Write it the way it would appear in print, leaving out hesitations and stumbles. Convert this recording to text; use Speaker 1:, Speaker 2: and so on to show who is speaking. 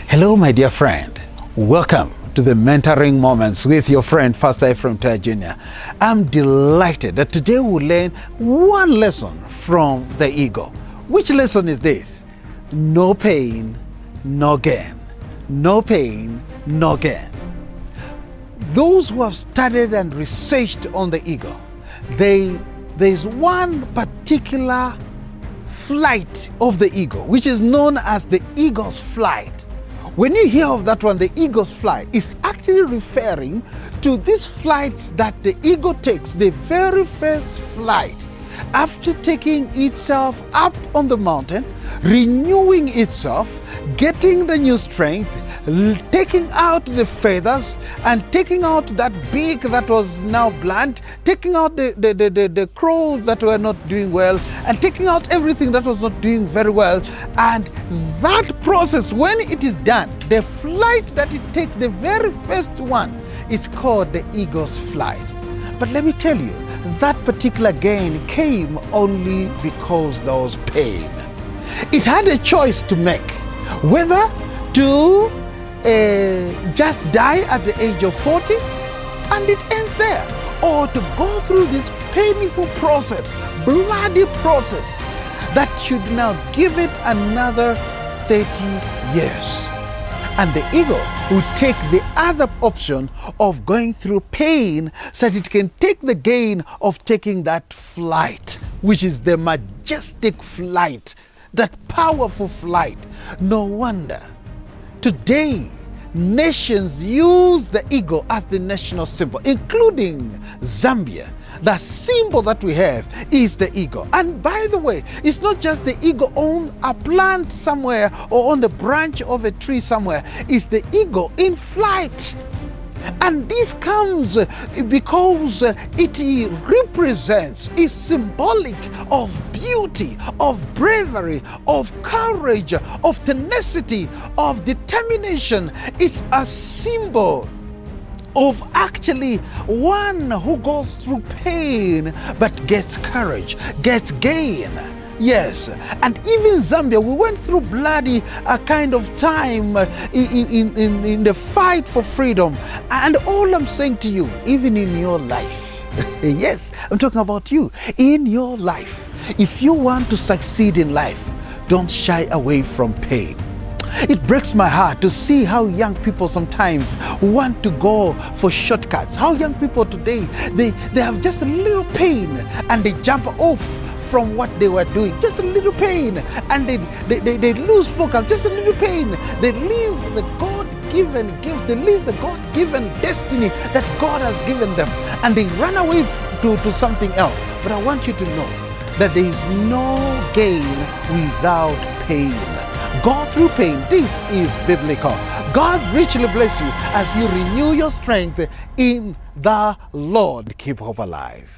Speaker 1: Hello, my dear friend. Welcome to the Mentoring Moments with your friend, Pastor Ephraim Mutoya Jr. I'm delighted that today we'll learn one lesson from the ego. Which lesson is this? No pain, no gain. No pain, no gain. Those who have studied and researched on the ego, there's one particular flight of the ego, which is known as the ego's flight. When you hear of that one, the ego's flight, is actually referring to this flight that the ego takes, the very first flight, after taking itself up on the mountain, renewing itself, getting the new strength, taking out the feathers and taking out that beak that was now blunt, taking out the crows that were not doing well, and taking out everything that was not doing very well. And that process, when it is done, the flight that it takes, the very first one, is called the ego's flight. But let me tell you, that particular gain came only because there was pain. It had a choice to make, whether to just die at the age of 40 and it ends there, or to go through this painful process, bloody process, that should now give it another 30 years. And the ego will take the other option of going through pain so that it can take the gain of taking that flight, which is the majestic flight, that powerful flight. No wonder today nations use the ego as the national symbol, including Zambia. The symbol that we have is the ego. And by the way, it's not just the ego on a plant somewhere or on the branch of a tree somewhere. It's the ego in flight. And this comes because it represents, is symbolic of beauty, of bravery, of courage, of tenacity, of determination. It's a symbol of actually one who goes through pain but gets courage, gets gain. Yes, and even Zambia, we went through bloody kind of time in the fight for freedom. And all I'm saying to you, even in your life, yes, I'm talking about you, in your life, if you want to succeed in life, don't shy away from pain. It breaks my heart to see how young people sometimes want to go for shortcuts. How young people today, they have just a little pain and they jump off from what they were doing, just a little pain, and they lose focus, just a little pain. They leave the God-given gift, they leave the God-given destiny that God has given them, and they run away to something else. But I want you to know that there is no gain without pain. Go through pain. This is biblical. God richly bless you as you renew your strength in the Lord. Keep hope alive.